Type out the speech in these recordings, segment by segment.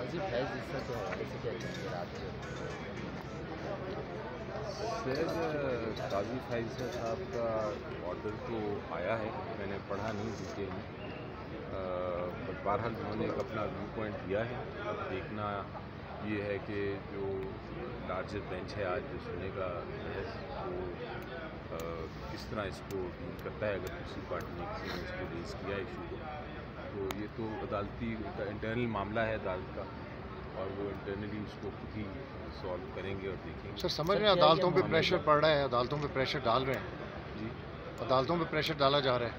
काजी फैज़ ईसा के हवाले से क्या कहेंगे रात को? सर काजी फैज़ ईसा साहब का ऑर्डर तो आया है, मैंने पढ़ा नहीं डिटेल में, बट बहरहाल उन्होंने एक अपना व्यू पॉइंट दिया है। अब देखना ये है कि जो लार्जर बेंच है आज जो सुनेगा वो किस तरह इसको डील करता है। अगर किसी पार्टी ने किसी ने इसको रेज़ किया इशू को, तो ये तो अदालती इंटरनल मामला है अदालत का, और वो इंटरनली उसको खुद ही सॉल्व करेंगे और देखेंगे। सर समझ में अदालतों पे प्रेशर पड़ रहा है, अदालतों पे प्रेशर डाल रहे हैं जी, अदालतों पे प्रेशर डाला जा रहा है।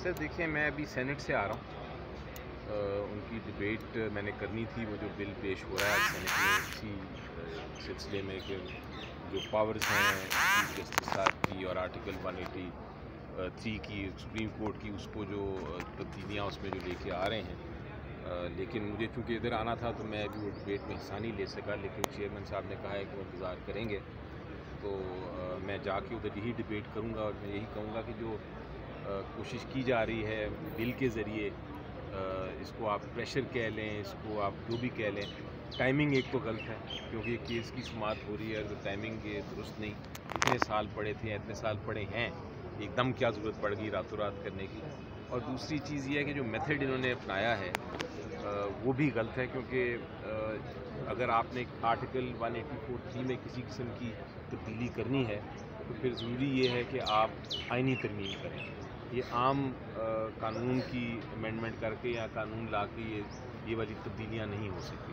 सर देखिए, मैं अभी सेनेट से आ रहा हूँ, उनकी डिबेट मैंने करनी थी। वो जो बिल पेश हो रहा है सेनेट में इसी सिलसिले में कि जो पावर्स हैं चीफ जस्टिस साहब की और आर्टिकल 183 की सुप्रीम कोर्ट की, उसको जो तब्दीलियाँ उसमें जो लेके आ रहे हैं, लेकिन मुझे चूँकि इधर आना था तो मैं अभी वो डिबेट में हिस्सा नहीं ले सका। लेकिन चेयरमैन साहब ने कहा है कि वो इंतज़ार करेंगे, तो मैं जाके उधर यही डिबेट करूँगा और मैं यही कहूँगा कि जो कोशिश की जा रही है बिल के ज़रिए, इसको आप प्रेशर कह लें, इसको आप जो भी कह लें, टाइमिंग एक तो गलत है क्योंकि केस की समाअत हो रही है, तो टाइमिंग ये दुरुस्त नहीं। इतने साल पड़े थे, इतने साल पड़े हैं, एकदम क्या ज़रूरत पड़ गई रातों रात करने की। और दूसरी चीज़ ये है कि जो मेथड इन्होंने अपनाया है वो भी गलत है, क्योंकि अगर आपने आर्टिकल 184(3) में किसी किस्म की तब्दीली करनी है तो फिर ज़रूरी ये है कि आप आइनी तरमीम करें। ये आम कानून की अमेंडमेंट करके या कानून ला के ये वाली तब्दीलियाँ नहीं हो सकती।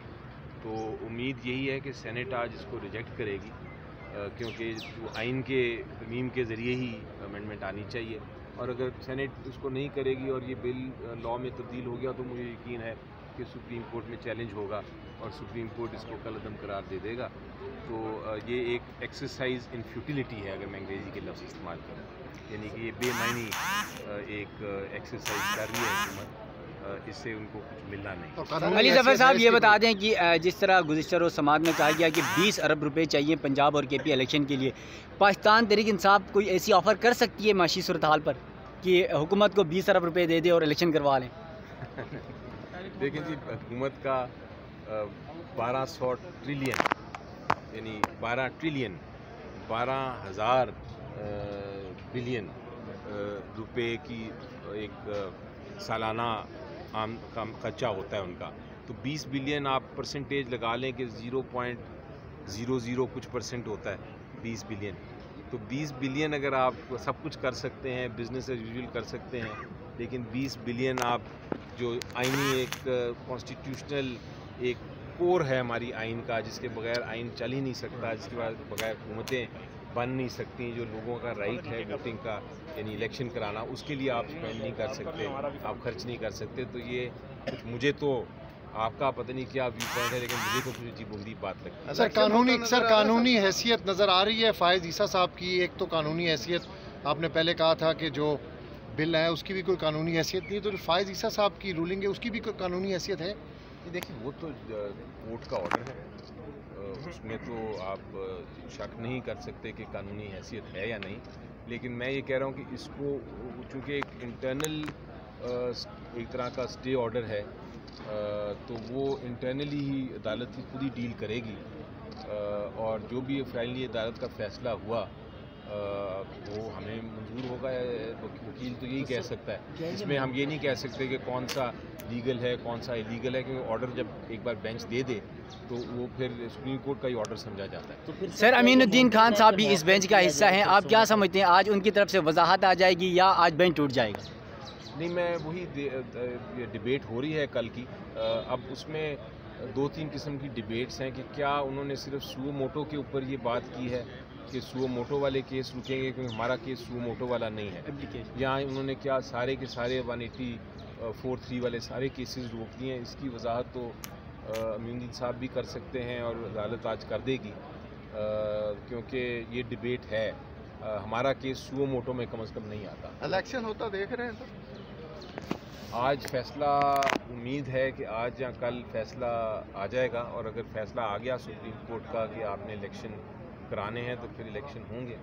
तो उम्मीद यही है कि सेनेट आज इसको रिजेक्ट करेगी, क्योंकि जो आइन के तरमीम के ज़रिए ही अमेंडमेंट आनी चाहिए। और अगर सेनेट उसको नहीं करेगी और ये बिल लॉ में तब्दील हो गया तो मुझे यकीन है कि सुप्रीम कोर्ट में चैलेंज होगा और सुप्रीम कोर्ट इसको कलअदम करार दे देगा। तो ये एक एक्सरसाइज इन फ्यूटिलिटी है, अगर मैं अंग्रेज़ी के लफ्ज़ इस्तेमाल करूँ, यानी कि ये बेमानी एक एक्सरसाइज कर रही है हुकूमत, इससे उनको कुछ मिलना नहीं। अली ज़फ़र साहब ये बता दें कि जिस तरह गुज़िश्ता रोज़ समाज में कहा गया कि 20 अरब रुपए चाहिए पंजाब और KP इलेक्शन के लिए, पाकिस्तान तहरीक इंसाफ कोई ऐसी ऑफ़र कर सकती है माशी सूरत हाल पर कि हुकूमत को 20 अरब रुपए दे दे और इलेक्शन करवा लें? देखिए जी, हुकूमत का 1200 ट्रिलियन यानी 12 ट्रिलियन 12,000 बिलियन रुपए की एक सालाना आम कम खर्चा होता है उनका। तो 20 बिलियन आप परसेंटेज लगा लें कि 0.00 कुछ परसेंट होता है 20 बिलियन। तो 20 बिलियन अगर आप सब कुछ कर सकते हैं, बिज़नेस एज यूजुअल कर सकते हैं, लेकिन 20 बिलियन आप जो आइनी एक कॉन्स्टिट्यूशनल एक कोर है हमारी आइन का, जिसके बगैर आइन चल ही नहीं सकता, जिसके बगैर हुकूमतें बन नहीं सकती, जो लोगों का राइट है वोटिंग का यानी इलेक्शन कराना, उसके लिए आप स्पेंड नहीं कर सकते, आप खर्च नहीं कर सकते। तो ये कुछ मुझे तो आपका पता नहीं क्या व्यू पॉइंट है, लेकिन मुझे तो कुछ अजीब बात लगती है। सर कानूनी हैसियत नज़र आ रही है फैज़ ईसा साहब की। एक तो कानूनी हैसियत आपने पहले कहा था कि जो बिल है उसकी भी कोई कानूनी हैसियत नहीं, तो फैज़ ईसा साहब की रूलिंग है उसकी भी कोई कानूनी हैसियत है? देखिए, वो तो कोर्ट का ऑर्डर है, उसमें तो आप शक नहीं कर सकते कि कानूनी हैसियत है या नहीं। लेकिन मैं ये कह रहा हूँ कि इसको चूँकि एक इंटरनल एक तरह का स्टे ऑर्डर है, तो वो इंटरनली ही अदालत ही खुद ही डील करेगी, और जो भी फाइनली अदालत का फ़ैसला हुआ वो हमें मंजूर होगा। वकील तो यही कह सकता है, इसमें हम ये नहीं कह सकते कि कौन सा लीगल है कौन सा इलीगल है, क्योंकि ऑर्डर जब एक बार बेंच दे दे तो वो फिर सुप्रीम कोर्ट का ही ऑर्डर समझा जाता है। तो सर अमीनुद्दीन खान साहब भी इस बेंच का हिस्सा हैं, आप क्या समझते हैं आज उनकी तरफ से वजाहत आ जाएगी या आज बेंच टूट जाएगा? नहीं, मैं वही डिबेट हो रही है कल की, अब उसमें 2-3 किस्म की डिबेट्स हैं कि क्या उन्होंने सिर्फ सुओ मोटो के ऊपर ये बात की है कि सुओ मोटो वाले केस रुकेंगे, क्योंकि हमारा केस सुओ मोटो वाला नहीं है, या उन्होंने क्या सारे के सारे 184(3) वाले सारे केसेस रोक दिए हैं। इसकी वजाहत तो अमीनुद्दीन साहब भी कर सकते हैं और अदालत आज कर देगी, क्योंकि ये डिबेट है। हमारा केस सुओ मोटो में कम से कम नहीं आता। इलेक्शन होता देख रहे हैं सर? आज फैसला उम्मीद है कि आज या कल फैसला आ जाएगा, और अगर फैसला आ गया सुप्रीम कोर्ट का कि आपने इलेक्शन कराने हैं तो फिर इलेक्शन होंगे।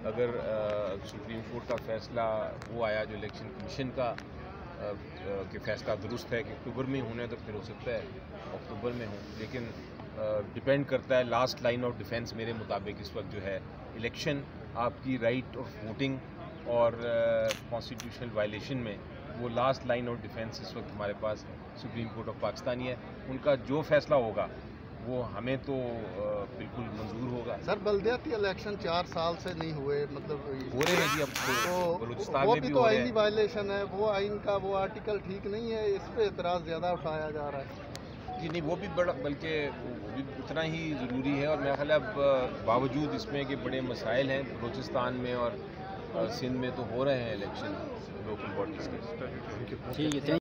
अगर सुप्रीम कोर्ट का फैसला वो आया जो इलेक्शन कमीशन का کہ فیصلہ درست ہے کہ اکتوبر میں ہونا ہے تو پھر ہو سکتا ہے اکتوبر میں ہوں، لیکن ڈپینڈ کرتا ہے لاسٹ لائن آف ڈیفینس میرے مطابق اس وقت جو ہے الیکشن، آپ کی رائٹ آف ووٹنگ اور کانسٹیٹیوشنل وائلیشن میں وہ لاسٹ لائن آف ڈیفینس اس وقت ہمارے پاس سپریم کورٹ آف پاکستان ہی ہے. ان کا جو فیصلہ ہوگا وہ ہمیں تو بالکل منظور ہوگا. سر بلدیاتی الیکشن 4 سال سے نہیں ہوئے، مطلب ہو رہے ہیں جی، اب تو بلوچستان وہ میں بھی بھی تو ہو رہے آئینی ہیں. وائلیشن ہے، وہ آئین کا وہ آرٹیکل ٹھیک نہیں ہے، اس پہ اعتراض زیادہ اٹھایا جا رہا ہے. جی نہیں، وہ بھی بڑا، بلکہ وہ بھی اتنا ہی ضروری ہے. اور میرا خیال ہے اب باوجود اس میں کہ بڑے مسائل ہیں بلوچستان میں اور سندھ میں، تو ہو رہے ہیں الیکشن لوکل باڈیز کے. ٹھیک ہے.